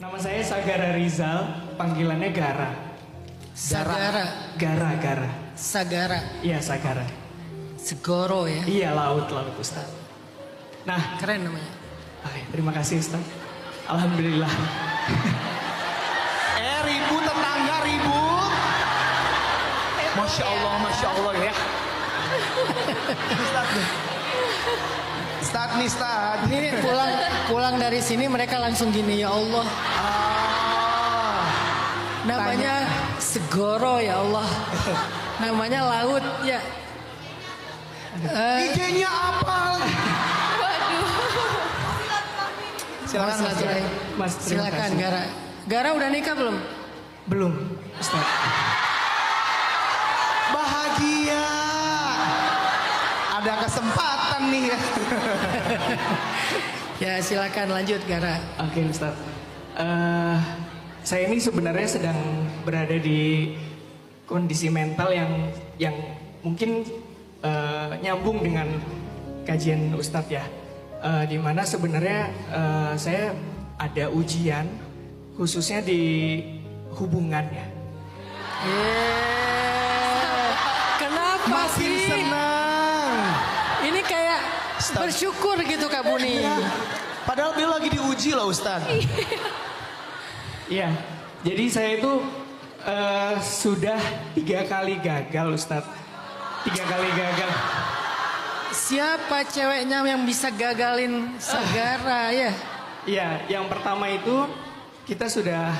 Nama saya Sagara Rizal, panggilannya Gara. Sagara. Gara. Sagara. Iya, Sagara. Segoro ya. Iya, laut Ustaz. Nah, Keren namanya. terima kasih Ustaz. Alhamdulillah. Ribut tetangga ribut. Masya Allah ya. Ustaz nih Ustaz. Ini pulang dari sini mereka langsung gini, ya Allah. Namanya Segoro ya Allah. Namanya laut ya. IG-nya apa? Silakan Mas, terima Silakan kasih. Gara. Gara udah nikah belum? Belum, Ustaz. Bahagia. Ada kesempatan nih ya. Ya silakan lanjut Gara. Oke, Ustaz. Saya ini sebenarnya sedang berada di kondisi mental yang mungkin nyambung dengan kajian Ustadz ya, di mana sebenarnya saya ada ujian khususnya di hubungan ya. Kenapa Makin sih? senang. Ini kayak bersyukur gitu Kak Buni. Iya. Padahal beliau lagi diuji loh Ustaz. Iya, jadi saya itu sudah 3 kali gagal Ustadz. 3 kali gagal. Siapa ceweknya yang bisa gagalin Sagara ya? Iya, yang pertama itu kita sudah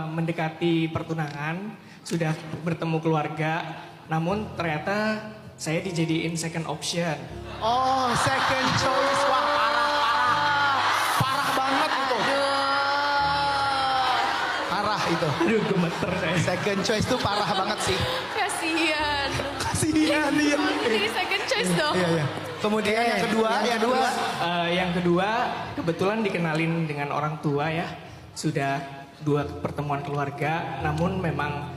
mendekati pertunangan, sudah bertemu keluarga, namun ternyata saya dijadiin second option. Oh, second choice. Wah, parah banget itu. Parah itu. Aduh, gemeter saya. Second choice tuh parah banget sih. Kasihan. Kasihan dia. Jadi second choice dong. Iya. Kemudian yang kedua, Yang kedua, kebetulan dikenalin dengan orang tua ya. Sudah 2 pertemuan keluarga, namun memang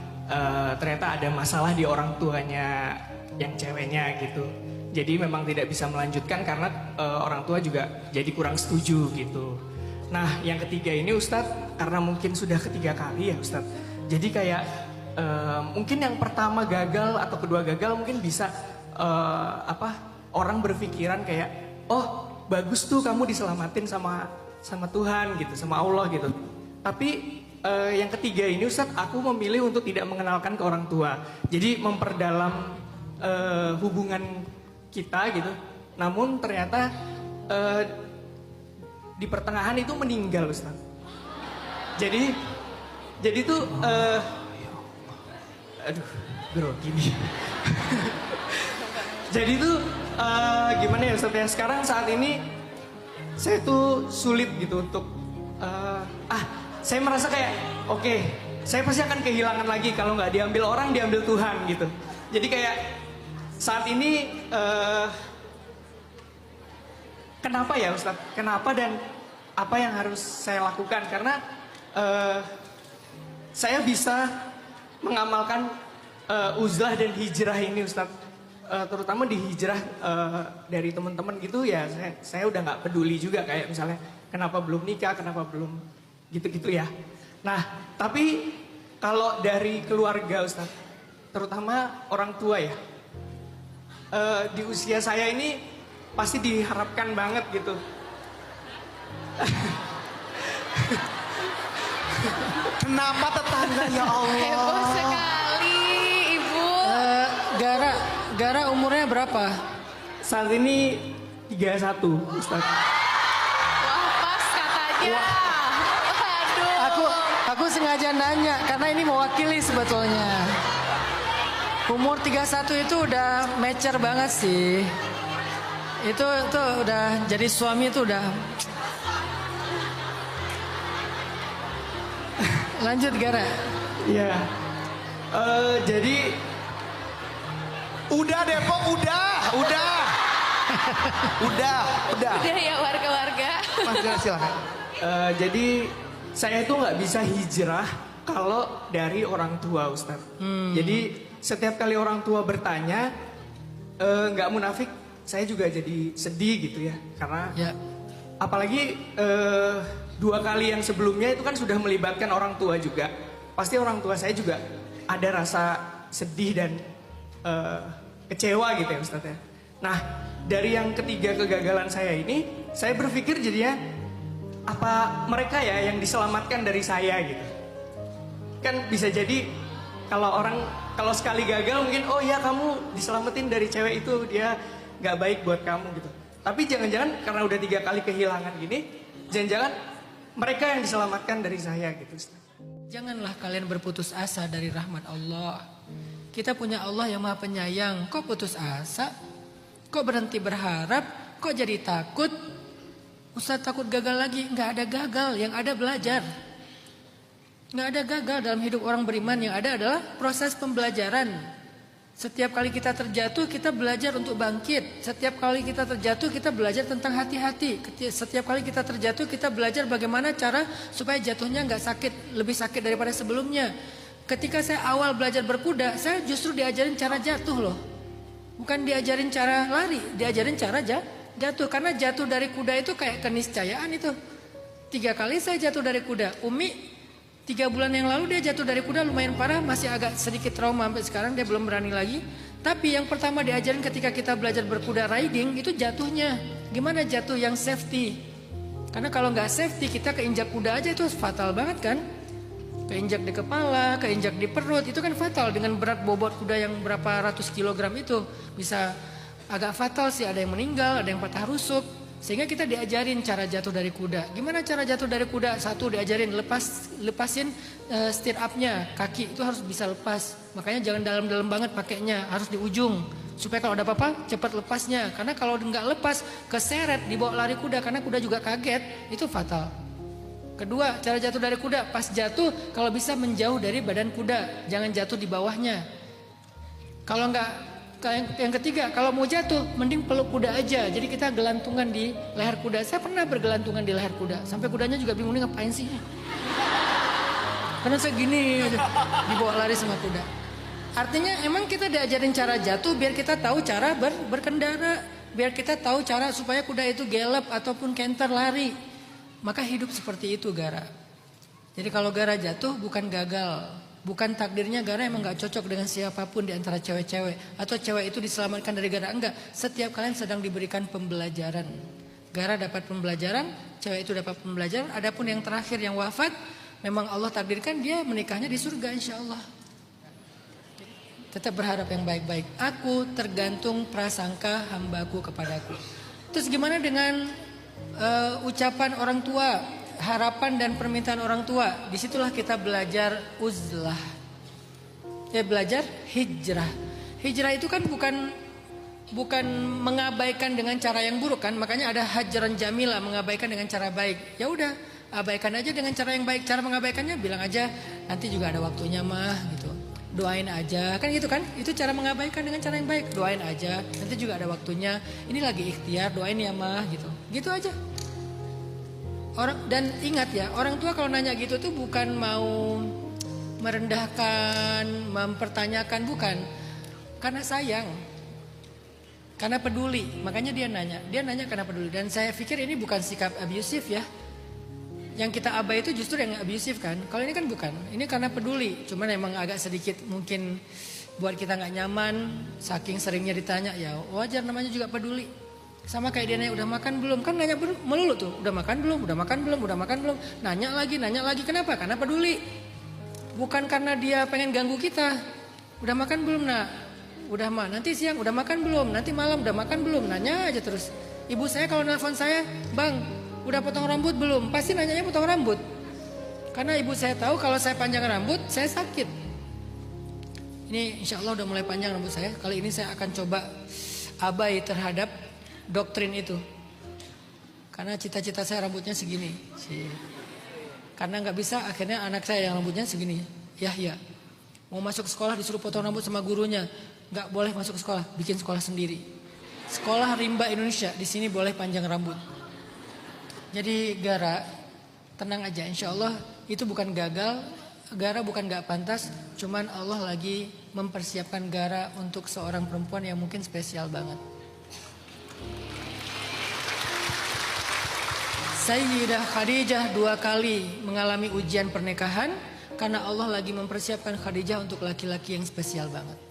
ternyata ada masalah di orang tuanya yang ceweknya gitu. Jadi memang tidak bisa melanjutkan karena orang tua juga jadi kurang setuju gitu. Nah, yang ketiga ini Ustadz, karena mungkin sudah ketiga kali ya Ustadz. Jadi kayak mungkin yang pertama gagal atau kedua gagal mungkin bisa orang berpikiran kayak, oh bagus tuh kamu diselamatin sama Tuhan gitu, sama Allah gitu. Tapi yang ketiga ini Ustadz, aku memilih untuk tidak mengenalkan ke orang tua. Jadi memperdalam hubungan kita gitu. Namun ternyata di pertengahan itu meninggal Ustadz. Jadi tuh aduh grogi nih. Jadi tuh gimana ya Ustadz ya, sekarang saat ini saya tuh sulit gitu untuk saya merasa kayak oke, saya pasti akan kehilangan lagi kalau nggak diambil orang, diambil Tuhan gitu. Jadi kayak saat ini kenapa ya Ustadz? Kenapa dan apa yang harus saya lakukan? Karena saya bisa mengamalkan uzlah dan hijrah ini Ustadz. Terutama di hijrah dari teman-teman gitu ya, saya udah nggak peduli juga kayak misalnya kenapa belum nikah, kenapa belum gitu-gitu ya. Nah, tapi kalau dari keluarga Ustadz, terutama orang tua ya, di usia saya ini pasti diharapkan banget gitu. Kenapa tetangga ya Allah? Heboh sekali, Ibu. Gara umurnya berapa? Saat ini 31 Ustadz. Wah, pas katanya. Waduh. Aku sengaja nanya karena ini mewakili sebetulnya. Umur 31 itu udah mature banget sih. Itu udah jadi suami itu udah. Lanjut Gara. Iya. Jadi Udah Depok, udah. Udah. Udah ya warga-warga. Mas silakan. jadi saya itu nggak bisa hijrah kalau dari orang tua Ustadz. Jadi setiap kali orang tua bertanya, nggak munafik, saya juga jadi sedih gitu ya. Karena Ya. apalagi 2 kali yang sebelumnya itu kan sudah melibatkan orang tua juga. Pasti orang tua saya juga ada rasa sedih dan kecewa gitu ya Ustadz ya. Nah, dari yang ketiga kegagalan saya ini, saya berpikir jadinya apa mereka ya yang diselamatkan dari saya gitu. Kan bisa jadi kalau sekali gagal mungkin oh ya kamu diselamatin dari cewek itu, dia gak baik buat kamu gitu. Tapi jangan-jangan karena udah 3 kali kehilangan gini, jangan-jangan mereka yang diselamatkan dari saya gitu Ustaz. Janganlah kalian berputus asa dari rahmat Allah. Kita punya Allah yang Maha Penyayang. Kok putus asa? Kok berhenti berharap? Kok jadi takut? Ustaz takut gagal lagi? Nggak ada gagal, yang ada belajar. Nggak ada gagal dalam hidup orang beriman, yang ada adalah proses pembelajaran. Setiap kali kita terjatuh, kita belajar untuk bangkit. Setiap kali kita terjatuh, kita belajar tentang hati-hati. Setiap kali kita terjatuh, kita belajar bagaimana cara supaya jatuhnya nggak sakit, lebih sakit daripada sebelumnya. Ketika saya awal belajar berkuda, saya justru diajarin cara jatuh loh. Bukan diajarin cara lari, diajarin cara jatuh. Karena jatuh dari kuda itu kayak keniscayaan itu. 3 kali saya jatuh dari kuda. Umi 3 bulan yang lalu dia jatuh dari kuda lumayan parah, masih agak sedikit trauma sampai sekarang, dia belum berani lagi. Tapi yang pertama diajarin ketika kita belajar berkuda riding itu jatuhnya. Gimana jatuh yang safety? Karena kalau nggak safety kita keinjak kuda aja itu fatal banget kan? Keinjak di kepala, keinjak di perut itu kan fatal dengan berat bobot kuda yang berapa ratus kilogram itu. Bisa agak fatal sih, ada yang meninggal, ada yang patah rusuk. Sehingga kita diajarin cara jatuh dari kuda. Gimana cara jatuh dari kuda? 1 diajarin lepasin steer up-nya, kaki itu harus bisa lepas. Makanya jangan dalam-dalam banget pakainya, harus di ujung. Supaya kalau ada apa-apa cepat lepasnya. Karena kalau nggak lepas keseret dibawa lari kuda, karena kuda juga kaget, itu fatal. Kedua, cara jatuh dari kuda, pas jatuh kalau bisa menjauh dari badan kuda, jangan jatuh di bawahnya. Kalau nggak yang ketiga, kalau mau jatuh, mending peluk kuda aja. Jadi kita gelantungan di leher kuda. Saya pernah bergelantungan di leher kuda. Sampai kudanya juga bingung nih ngapain sih. Karena saya gini aja, dibawa lari sama kuda. Artinya emang kita diajarin cara jatuh biar kita tahu cara berkendara. Biar kita tahu cara supaya kuda itu gelap ataupun canter lari. Maka hidup seperti itu Gara. Jadi kalau Gara jatuh bukan gagal. Bukan takdirnya Gara emang gak cocok dengan siapapun di antara cewek-cewek. Atau cewek itu diselamatkan dari Gara. Enggak, setiap kalian sedang diberikan pembelajaran. Gara dapat pembelajaran, cewek itu dapat pembelajaran. Adapun yang terakhir yang wafat, memang Allah takdirkan dia menikahnya di surga insya Allah. Tetap berharap yang baik-baik. Aku tergantung prasangka hambaku kepadaku. Terus gimana dengan ucapan orang tua? Harapan dan permintaan orang tua, disitulah kita belajar uzlah. Ya belajar hijrah. Hijrah itu kan bukan mengabaikan dengan cara yang buruk kan, makanya ada hajran jamila, mengabaikan dengan cara baik. Ya udah, abaikan aja dengan cara yang baik. Cara mengabaikannya bilang aja nanti juga ada waktunya mah gitu. Doain aja, kan gitu kan? Itu cara mengabaikan dengan cara yang baik. Doain aja, nanti juga ada waktunya. Ini lagi ikhtiar, doain ya mah gitu. Gitu aja. Dan ingat ya, orang tua kalau nanya gitu tuh bukan mau merendahkan, mempertanyakan, bukan. Karena sayang, karena peduli, makanya dia nanya. Dia nanya karena peduli. Dan saya pikir ini bukan sikap abusif ya. Yang kita abai itu justru yang abusif kan. Kalau ini kan bukan, ini karena peduli. Cuman emang agak sedikit mungkin buat kita gak nyaman, saking seringnya ditanya, ya wajar namanya juga peduli. Sama kayak dia nanya udah makan belum, kan nanya melulu tuh, udah makan belum, udah makan belum, udah makan belum. Nanya lagi, kenapa? Karena peduli. Bukan karena dia pengen ganggu kita. Udah makan belum nak? Udah mah, nanti siang udah makan belum? Nanti malam udah makan belum? Nanya aja terus. Ibu saya kalau nelfon saya, bang udah potong rambut belum? Pasti nanyanya potong rambut. Karena ibu saya tahu kalau saya panjang rambut, saya sakit. Ini insya Allah udah mulai panjang rambut saya. Kali ini saya akan coba abai terhadap doktrin itu. Karena cita-cita saya rambutnya segini. Karena nggak bisa, akhirnya anak saya yang rambutnya segini. Yahya mau masuk sekolah disuruh potong rambut sama gurunya. Nggak boleh masuk sekolah, bikin sekolah sendiri. Sekolah rimba Indonesia, di sini boleh panjang rambut. Jadi Gara, tenang aja, insya Allah itu bukan gagal. Gara bukan nggak pantas, cuman Allah lagi mempersiapkan Gara untuk seorang perempuan yang mungkin spesial banget. Sayyidah Khadijah 2 kali mengalami ujian pernikahan karena Allah lagi mempersiapkan Khadijah untuk laki-laki yang spesial banget.